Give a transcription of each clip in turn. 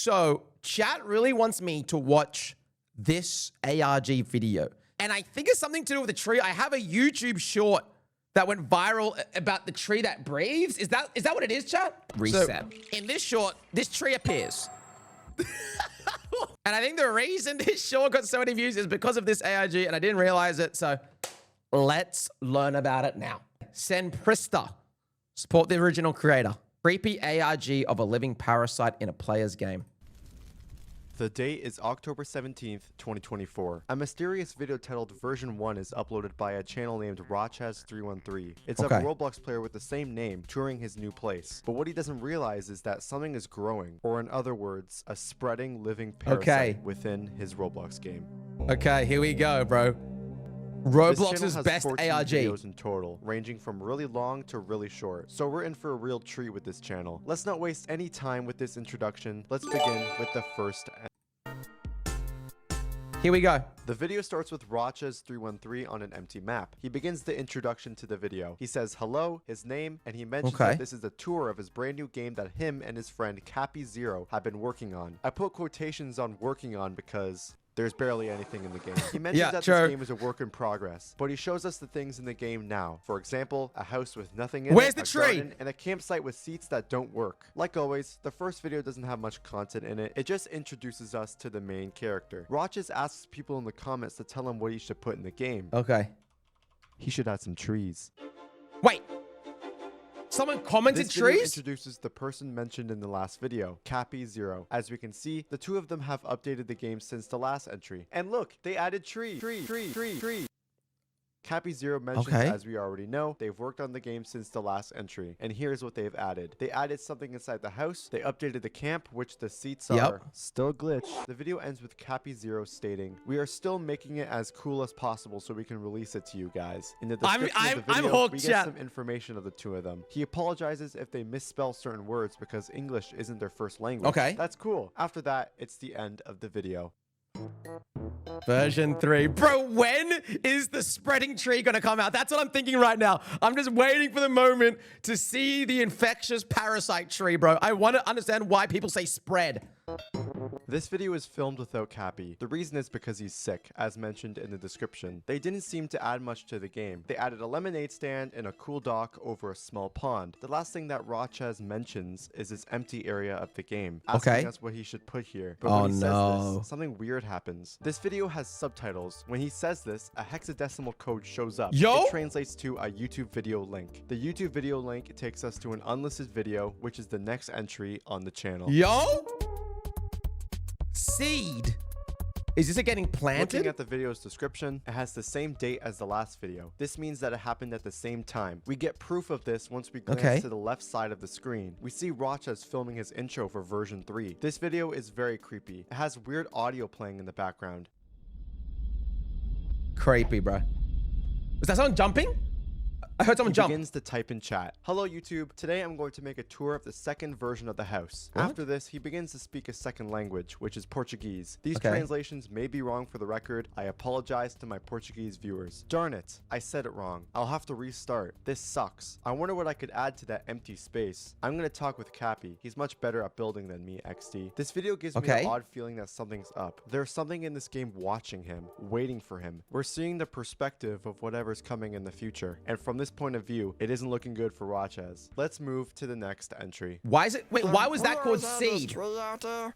So chat really wants me to watch this ARG video. And I think it's something to do with the tree. I have a YouTube short that went viral about the tree that breathes. Is that what it is, chat? Reset. So, in this short, this tree appears. And I think the reason this short got so many views is because of this ARG, and I didn't realize it. So let's learn about it now. Send Prista. Support the original creator. Creepy ARG of a living parasite in a player's game. The date is October 17th, 2024. A mysterious video titled Version 1 is uploaded by a channel named Rochez313. It's a Roblox player with the same name touring his new place. But what he doesn't realize is that something is growing, or in other words, a spreading living parasite within his Roblox game. Okay, here we go, bro. Roblox's best ARG. Videos in total, ranging from really long to really short. So we're in for a real treat with this channel. Let's not waste any time with this introduction. Let's begin with the first. Here we go. The video starts with Rochez313 on an empty map. He begins the introduction to the video. He says hello, his name, and he mentions that this is a tour of his brand new game that him and his friend Cappy0 have been working on. I put quotations on working on because there's barely anything in the game. He mentions that this game is a work in progress, but he shows us the things in the game now. For example, a house with nothing in it, Where's the tree? Garden, and a campsite with seats that don't work. Like always, the first video doesn't have much content in it. It just introduces us to the main character. Rochez asks people in the comments to tell him what he should put in the game. Okay. He should add some trees. Wait. Someone commented this trees? This introduces the person mentioned in the last video, Cappy0. As we can see, the two of them have updated the game since the last entry. And look, they added tree. Cappy0 mentions, as we already know, they've worked on the game since the last entry. And here's what they've added. They added something inside the house. They updated the camp, which the seats are still glitched. The video ends with Cappy0 stating, "We are still making it as cool as possible so we can release it to you guys." In the description of the video, we get some information of the two of them. He apologizes if they misspell certain words because English isn't their first language. That's cool. After that, it's the end of the video. Version 3. Bro, when is the spreading tree gonna come out? That's what I'm thinking right now. I'm just waiting for the moment to see the infectious parasite tree, bro. I want to understand why people say spread. This video is filmed without Cappy. The reason is because he's sick, as mentioned in the description. They didn't seem to add much to the game. They added a lemonade stand and a cool dock over a small pond. The last thing that Rochez mentions is this empty area of the game, asking us what he should put here. But when he says this, something weird happens. This video has subtitles. When he says this, a hexadecimal code shows up. It translates to a YouTube video link. The YouTube video link takes us to an unlisted video, which is the next entry on the channel. Seed. Is this getting planted? Looking at the video's description, it has the same date as the last video. This means that it happened at the same time. We get proof of this once we glance to the left side of the screen. We see Rochez filming his intro for version 3. This video is very creepy. It has weird audio playing in the background. Creepy, bro. Was that someone jumping? I heard someone jump. He begins to type in chat. "Hello, YouTube. Today I'm going to make a tour of the second version of the house." After this, he begins to speak a second language, which is Portuguese. These translations may be wrong for the record. I apologize to my Portuguese viewers. Darn it. I said it wrong. I'll have to restart. This sucks. I wonder what I could add to that empty space. I'm going to talk with Cappy. He's much better at building than me, XD. This video gives me an odd feeling that something's up. There's something in this game watching him, waiting for him. We're seeing the perspective of whatever's coming in the future. And from this point of view, it isn't looking good for Rochez. Let's move to the next entry. Why is it? Wait, why was that called seed?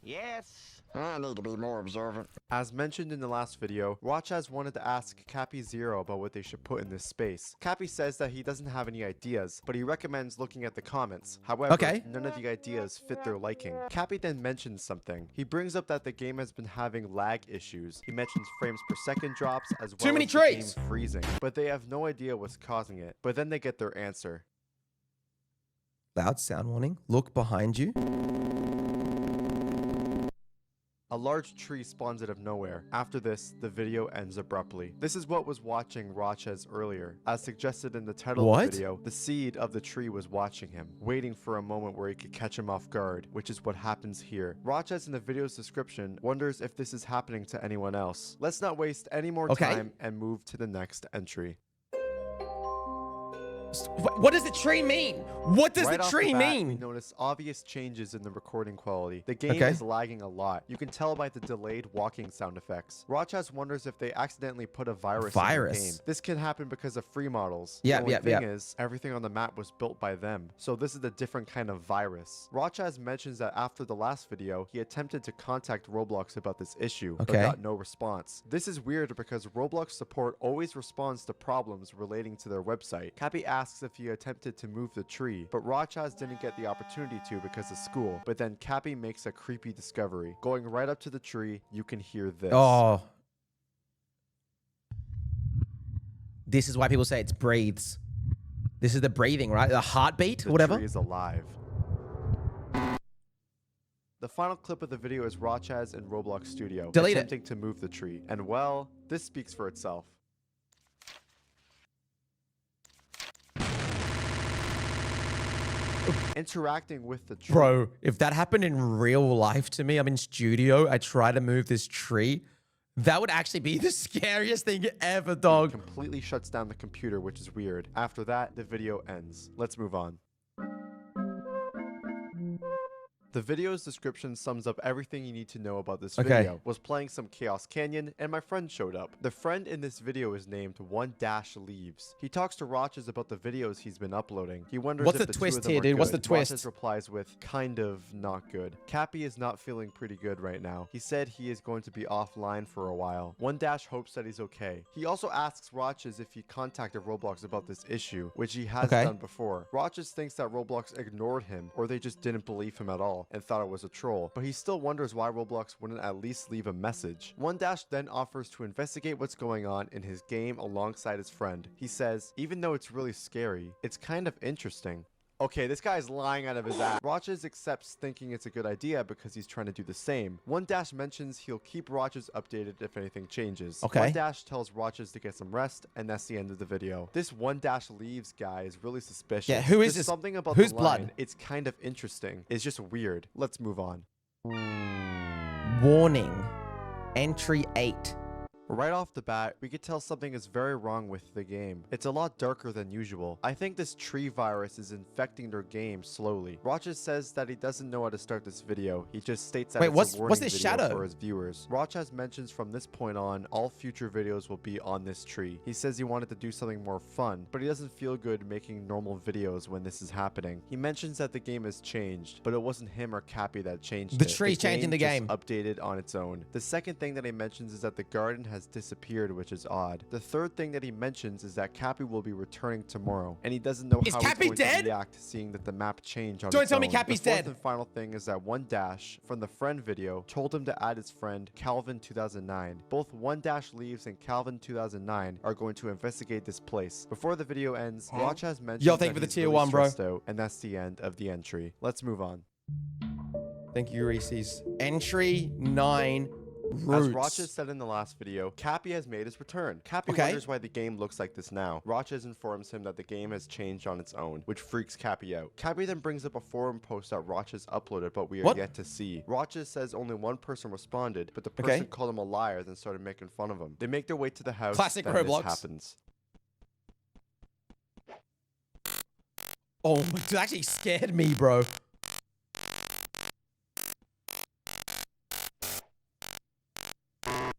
Yes. I need to be more observant. As mentioned in the last video, Rochez wanted to ask Cappy0 about what they should put in this space. Cappy says that he doesn't have any ideas, but he recommends looking at the comments. However, none of the ideas fit their liking. Cappy then mentions something. He brings up that the game has been having lag issues. He mentions frames per second drops as well as the game freezing, but they have no idea what's causing it. But then they get their answer. Loud sound warning. Look behind you. A large tree spawns out of nowhere. After this, the video ends abruptly. This is what was watching Rochez earlier. As suggested in the title of the video, the seed of the tree was watching him, waiting for a moment where he could catch him off guard, which is what happens here. Rochez in the video's description wonders if this is happening to anyone else. Let's not waste any more time and move to the next entry. What does the tree mean? What does Right the off tree bat, we mean? notice obvious changes in the recording quality. The game Okay. is lagging a lot. You can tell by the delayed walking sound effects. Rochas wonders if they accidentally put a virus in the game. This can happen because of free models. The only thing is, everything on the map was built by them. So this is a different kind of virus. Rochas mentions that after the last video, he attempted to contact Roblox about this issue, but got no response. This is weird because Roblox support always responds to problems relating to their website. Cappy asks if he attempted to move the tree, but Rochas didn't get the opportunity to because of school. But then Cappy makes a creepy discovery. Going right up to the tree, you can hear this. Oh. This is why people say it breathes. This is the breathing, right? The heartbeat or whatever. The tree is alive. The final clip of the video is Rochas in Roblox Studio attempting to move the tree. And well, this speaks for itself. Interacting with the tree. Bro, if that happened in real life to me, I'm in studio, I try to move this tree, that would actually be the scariest thing ever, dog. Completely shuts down the computer, which is weird. After that, the video ends. Let's move on. The video's description sums up everything you need to know about this video. Was playing some Chaos Canyon, and my friend showed up. The friend in this video is named 1-Leaves. He talks to Rochas about the videos he's been uploading. He wonders What's if the two twist of them here, are dude? What's good. the twist? Rochas replies with, kind of not good. Cappy is not feeling pretty good right now. He said he is going to be offline for a while. 1- hopes that he's okay. He also asks Rochas if he contacted Roblox about this issue, which he has done before. Rochas thinks that Roblox ignored him, or they just didn't believe him at all, and thought it was a troll, but he still wonders why Roblox wouldn't at least leave a message. 1- then offers to investigate what's going on in his game alongside his friend. He says, even though it's really scary, it's kind of interesting. Okay, this guy is lying out of his ass. Rochas accepts thinking it's a good idea because he's trying to do the same. 1- mentions he'll keep Rochas updated if anything changes. 1- tells Rochas to get some rest, and that's the end of the video. This 1- leaves guy is really suspicious. Yeah, who is There's this? Something about Whose the blood? line, it's kind of interesting. It's just weird. Let's move on. Warning. Entry 8. Right off the bat, we could tell something is very wrong with the game. It's a lot darker than usual. I think this tree virus is infecting their game slowly. Rochas says that he doesn't know how to start this video. He just states that it's a warning video for his viewers. Rochas mentions from this point on, all future videos will be on this tree. He says he wanted to do something more fun, but he doesn't feel good making normal videos when this is happening. He mentions that the game has changed, but it wasn't him or Cappy that changed it. The tree's changing the game. Updated on its own. The second thing that he mentions is that the garden has disappeared, which is odd. The third thing that he mentions is that Cappy will be returning tomorrow, and he doesn't know how he's going to react seeing that the map changed on its own. Don't tell me Cappy's dead. The fourth and final thing is that 1- from the friend video told him to add his friend Calvin2009. Both 1- leaves and Calvin2009 are going to investigate this place. Before the video ends, Rochas mentions Yo, thank you for the tier 1, bro. Out, and that's the end of the entry. Let's move on. Thank you, Reese's. Entry 9. Roots. As Rochas said in the last video, Cappy has made his return. Cappy wonders why the game looks like this now. Rochas informs him that the game has changed on its own, which freaks Cappy out. Cappy then brings up a forum post that Rochas uploaded, but we are yet to see. Rochas says only one person responded, but the person called him a liar, then started making fun of him. They make their way to the house. Classic then Roblox. This happens. Oh, that actually scared me, bro.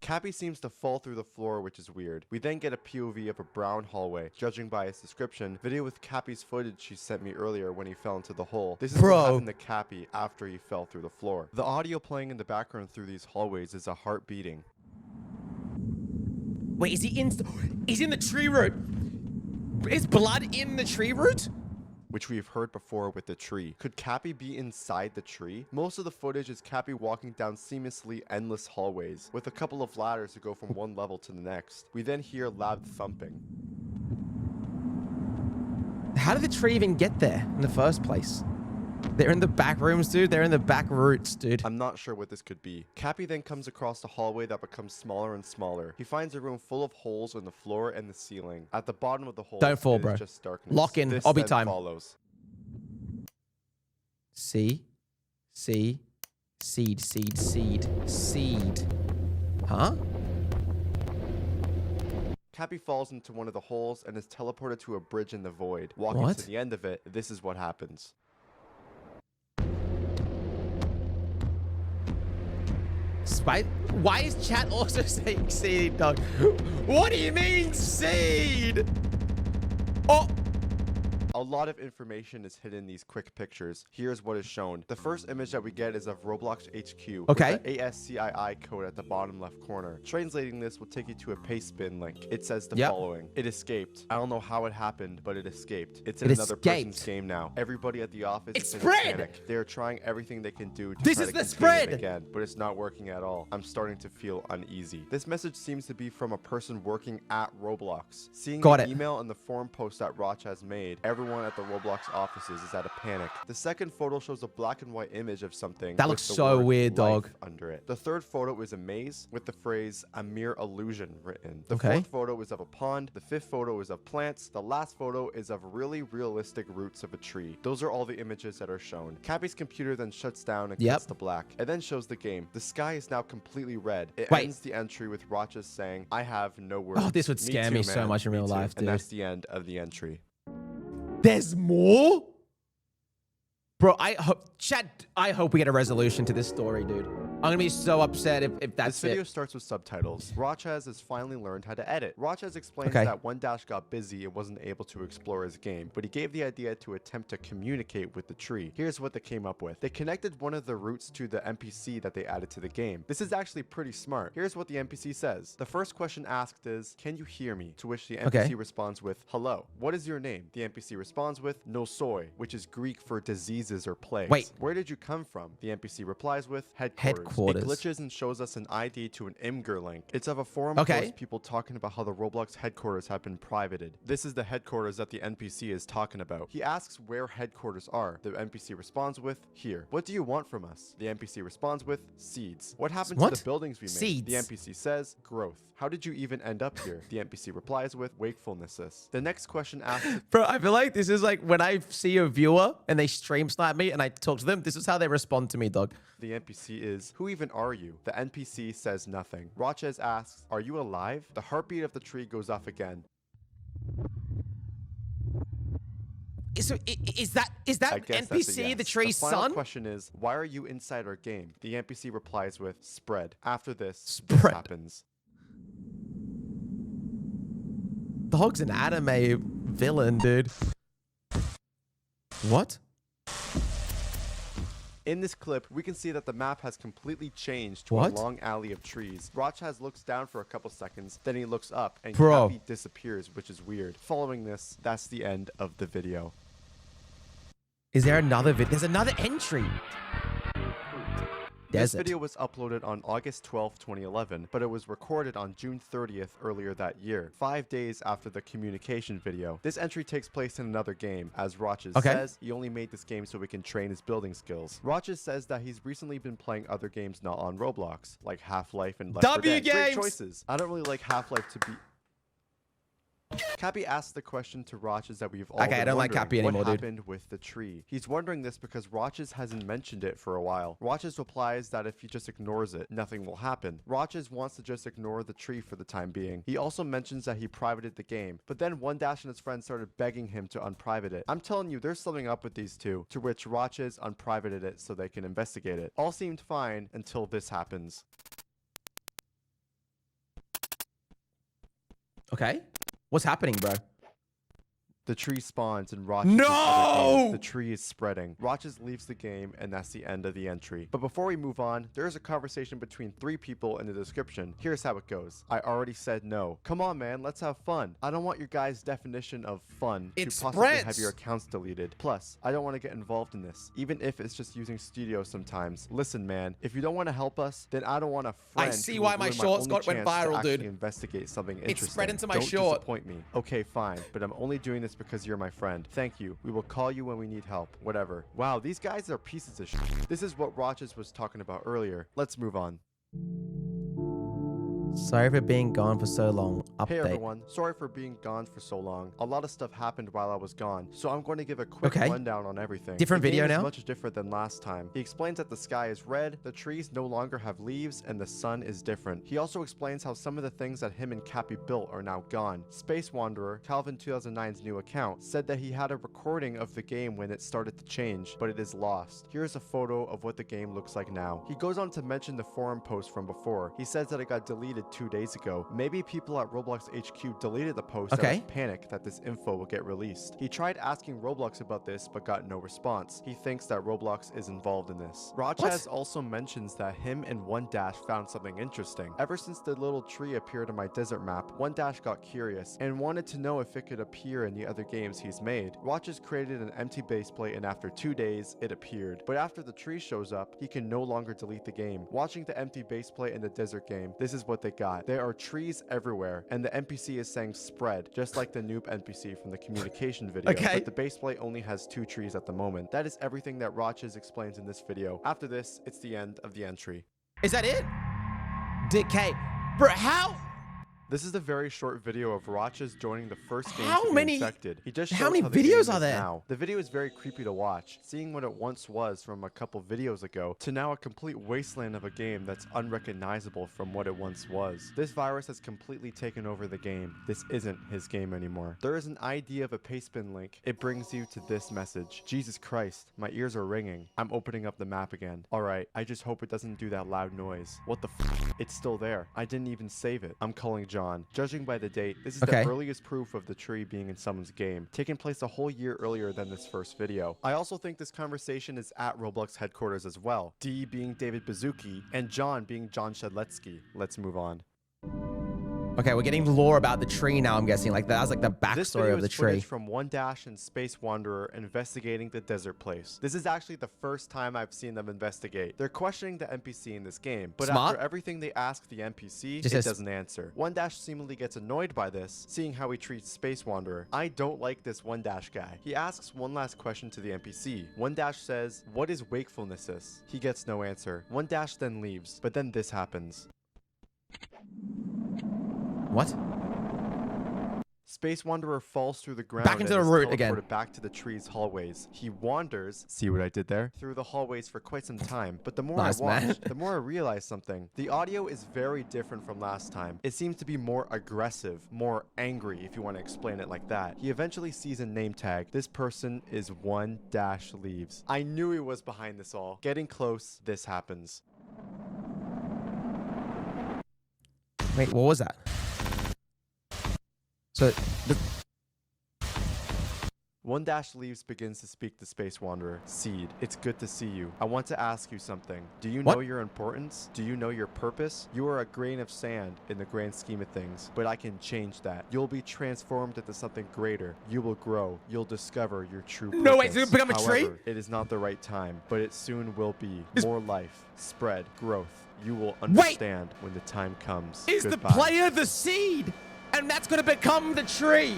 Cappy seems to fall through the floor, which is weird. We then get a POV of a brown hallway. Judging by its description, video with Cappy's footage she sent me earlier when he fell into the hole. This is what happened to Cappy after he fell through the floor. The audio playing in the background through these hallways is a heart beating. Wait, is he in? He's in the tree root. Is blood in the tree root? Which we've heard before with the tree. Could Cappy be inside the tree? Most of the footage is Cappy walking down seamlessly endless hallways, with a couple of ladders to go from one level to the next. We then hear loud thumping. How did the tree even get there in the first place? They're in the back rooms, dude. They're in the back roots, dude. I'm not sure what this could be. Cappy then comes across a hallway that becomes smaller and smaller. He finds a room full of holes in the floor and the ceiling. At the bottom of the hole, don't fall, bro. Just darkness. Lock in. This Obby then time. Follows. C, seed. Huh? Cappy falls into one of the holes and is teleported to a bridge in the void. Walking What? to the end of it, this is what happens. Why is chat also saying seed, dog? What do you mean seed? Oh. A lot of information is hidden in these quick pictures. Here's what is shown. The first image that we get is of Roblox HQ. Okay. With the ASCII code at the bottom left corner. Translating this will take you to a paste bin link. It says the following. It escaped. I don't know how it happened, but it escaped. It's in another person's game now. Everybody at the office is in a panic. They are trying everything they can do to try to contain it again, but it's not working at all. I'm starting to feel uneasy. This message seems to be from a person working at Roblox. Seeing the email and the forum post that Roch has made, everyone at the Roblox offices is at a panic. The second photo shows a black and white image of something that looks so weird, dog, under it. The third photo is a maze with the phrase "a mere illusion" written. The fourth photo is of a pond. The fifth photo is of plants. The last photo is of really realistic roots of a tree. Those are all the images that are shown. Cappy's computer then shuts down and cuts to black. It then shows the game. The sky is now completely red. It ends the entry with Roches saying, "I have no words." Oh, this would scare me so much in real life, dude. And that's the end of the entry. There's more? Bro, I hope we get a resolution to this story, dude. I'm gonna be so upset if that's This video starts with subtitles. Rochez has finally learned how to edit. Rochez explains that when Dash got busy and wasn't able to explore his game, but he gave the idea to attempt to communicate with the tree. Here's what they came up with. They connected one of the roots to the NPC that they added to the game. This is actually pretty smart. Here's what the NPC says. The first question asked is, "Can you hear me?" To which the NPC responds with, "Hello. What is your name?" The NPC responds with, "No soy," which is Greek for diseases or plagues. Wait. Where did you come from? The NPC replies with, headquarters. It glitches and shows us an ID to an Imgur link. It's of a forum post, people talking about how the Roblox headquarters have been privated. This is the headquarters that the NPC is talking about. He asks where headquarters are. The NPC responds with, "Here." "What do you want from us?" The NPC responds with, "Seeds." "What happened to the buildings we made?" Seeds. The NPC says, "Growth." "How did you even end up here?" The NPC replies with, "Wakefulnesses." The next question asks, Bro, I feel like this is like when I see a viewer and they stream snipe me and I talk to them, this is how they respond to me, dog. The NPC is, "Who even are you?" The NPC says nothing. Rochez asks, "Are you alive?" The heartbeat of the tree goes off again. So is that NPC the tree's son? The final question is, "Why are you inside our game?" The NPC replies with, "Spread." After this happens. Dog's an anime villain, dude. What? In this clip, we can see that the map has completely changed to a long alley of trees. Rochez looks down for a couple seconds, then he looks up, and Cappy disappears, which is weird. Following this, that's the end of the video. Is there another video? There's another entry. This video was uploaded on August 12, 2011, but it was recorded on June 30th earlier that year, 5 days after the communication video. This entry takes place in another game. As Rochez says, he only made this game so he can train his building skills. Rochez says that he's recently been playing other games not on Roblox, like Half-Life and Left 4 Dead. Great choices. I don't really like Half-Life to be... Cappy asks the question to Rochez that we've all been I don't like Cappy anymore, what happened with the tree. He's wondering this because Rochez hasn't mentioned it for a while. Rochez replies that if he just ignores it, nothing will happen. Rochez wants to just ignore the tree for the time being. He also mentions that he privated the game, but then One Dash and his friends started begging him to unprivate it. "I'm telling you, there's something up with these two," to which Rochez unprivated it so they can investigate it. All seemed fine until this happens. Okay. What's happening, bro? The tree spawns and Rochez the tree is spreading. Rochez leaves the game and that's the end of the entry. But before we move on, there is a conversation between 3 people in the description. Here's how it goes. "I already said no. Come on, man, let's have fun. I don't want your guys' definition of fun to possibly have your accounts deleted. Plus, I don't want to get involved in this, even if it's just using Studio sometimes. Listen, man, if you don't want to help us, then I don't want a friend. I see why my shorts went viral, dude. Investigate something interesting. It spread into my don't short. Disappoint me. Okay, fine, but I'm only doing this because you're my friend. Thank you. We will call you when we need help. Whatever." Wow, these guys are pieces of shit. This is what Rochez was talking about earlier. Let's move on. Sorry for being gone for so long. Update. Hey everyone, sorry for being gone for so long. A lot of stuff happened while I was gone, so I'm going to give a quick rundown on everything. Different the video game now? is much different than last time. He explains that the sky is red, the trees no longer have leaves, and the sun is different. He also explains how some of the things that him and Cappy built are now gone. Space Wanderer, Calvin 2009's new account, said that he had a recording of the game when it started to change, but it is lost. Here's a photo of what the game looks like now. He goes on to mention the forum post from before. He says that it got deleted 2 days ago. Maybe people at Roblox HQ deleted the post out of panic that this info will get released. He tried asking Roblox about this, but got no response. He thinks that Roblox is involved in this. Rochez also mentions that him and One Dash found something interesting. Ever since the little tree appeared on my desert map, One Dash got curious and wanted to know if it could appear in the other games he's made. Rochez created an empty base plate, and after 2 days, it appeared. But after the tree shows up, he can no longer delete the game. Watching the empty base plate in the desert game, this is what they got. There are trees everywhere, and the NPC is saying spread, just like the noob NPC from the communication video. But the base plate only has 2 trees at the moment. That is everything that Rochez explains in this video. After this, it's the end of the entry. Is that it? Decay. Bro, how? This is a very short video of Rochez joining the first game How to be many- infected. He just how shows many the game videos is are there? Now. The video is very creepy to watch, seeing what it once was from a couple videos ago to now a complete wasteland of a game that's unrecognizable from what it once was. This virus has completely taken over the game. This isn't his game anymore. There is an ID of a pastebin link. It brings you to this message. Jesus Christ, my ears are ringing. I'm opening up the map again. Alright, I just hope it doesn't do that loud noise. What the f? It's still there. I didn't even save it. I'm calling John. Judging by the date, this is the earliest proof of the tree being in someone's game, taking place a whole year earlier than this first video. I also think this conversation is at Roblox headquarters as well. D being David Bazuki, and John being John Shedletsky. Let's move on. Okay, we're getting lore about the tree now, I'm guessing. Like, that's like the This backstory video of the is tree. footage from One Dash and Space Wanderer investigating the desert place. This is actually the first time I've seen them investigate. They're questioning the NPC in this game, but after everything they ask the NPC, it doesn't answer. One Dash seemingly gets annoyed by this, seeing how he treats Space Wanderer. I don't like this One Dash guy. He asks one last question to the NPC. One Dash says, "What is wakefulness?" He gets no answer. One Dash then leaves, but then this happens. What? Space Wanderer falls through the ground Back into and the is root again. teleported back to the tree's hallways. He wanders, see what I did there? Through the hallways for quite some time, but the more I watch, the more I realize something. The audio is very different from last time. It seems to be more aggressive, more angry, if you want to explain it like that. He eventually sees a name tag. This person is One Dash Leaves. I knew he was behind this all. Getting close, this happens. Wait, what was that? So, One Dash Leaves begins to speak to Space Wanderer. Seed, it's good to see you. I want to ask you something. Do you know your importance? Do you know your purpose? You are a grain of sand in the grand scheme of things, but I can change that. You'll be transformed into something greater. You will grow. You'll discover your true purpose. No, wait, so you become a tree? However, it is not the right time, but it soon will be. More life, spread, growth. You will understand when the time comes. Is Goodbye. the player the seed? And that's going to become the tree.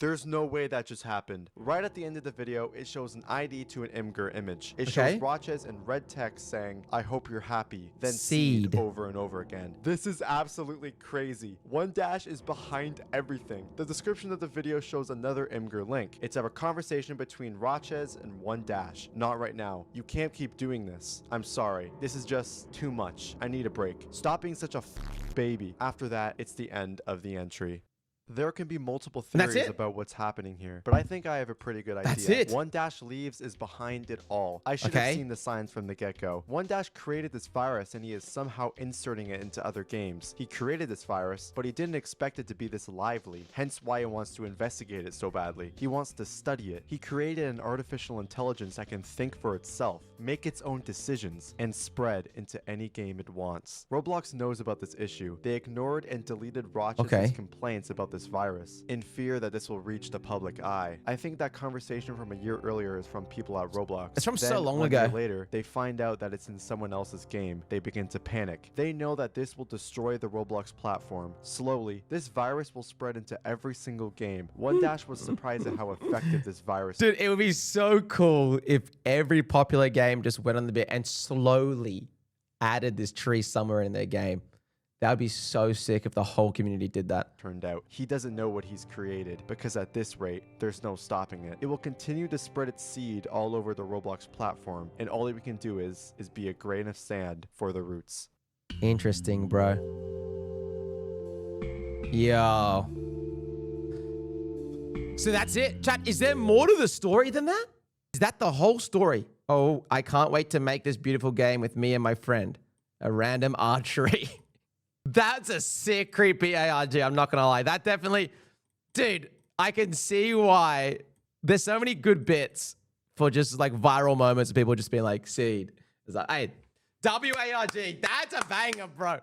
There's no way that just happened. Right at the end of the video, it shows an ID to an Imgur image. It shows Rochez in red text saying, "I hope you're happy," then seed over and over again. This is absolutely crazy. One Dash is behind everything. The description of the video shows another Imgur link. It's a conversation between Rochez and One Dash. Not right now. You can't keep doing this. I'm sorry. This is just too much. I need a break. Stop being such a baby. After that, it's the end of the entry. There can be multiple theories about what's happening here, but I think I have a pretty good idea. That's it. One Dash Leaves is behind it all. I should have seen the signs from the get-go. One Dash created this virus and he is somehow inserting it into other games. He created this virus, but he didn't expect it to be this lively, hence why he wants to investigate it so badly. He wants to study it. He created an artificial intelligence that can think for itself, make its own decisions, and spread into any game it wants. Roblox knows about this issue. They ignored and deleted Rochez's complaints about this virus in fear that this will reach the public eye. I think that conversation from a year earlier is from people at Roblox. It's from Then, so long 1 ago. year later, they find out that it's in someone else's game. They begin to panic. They know that this will destroy the Roblox platform. Slowly, this virus will spread into every single game. One Dash was surprised at how effective this virus is. Dude, it would be so cool if every popular game just went on the bit and slowly added this tree somewhere in their game. That would be so sick if the whole community did that. Turned out he doesn't know what he's created, because at this rate, there's no stopping it. It will continue to spread its seed all over the Roblox platform, and all we can do is be a grain of sand for the roots. Interesting, bro. Yo. So that's it. Chat, is there more to the story than that? Is that the whole story? Oh, I can't wait to make this beautiful game with me and my friend. A random archery. That's a sick, creepy ARG. I'm not going to lie. That definitely... Dude, I can see why there's so many good bits for just like viral moments of people just being like, seed. It's like, hey, WARG, that's a banger, bro.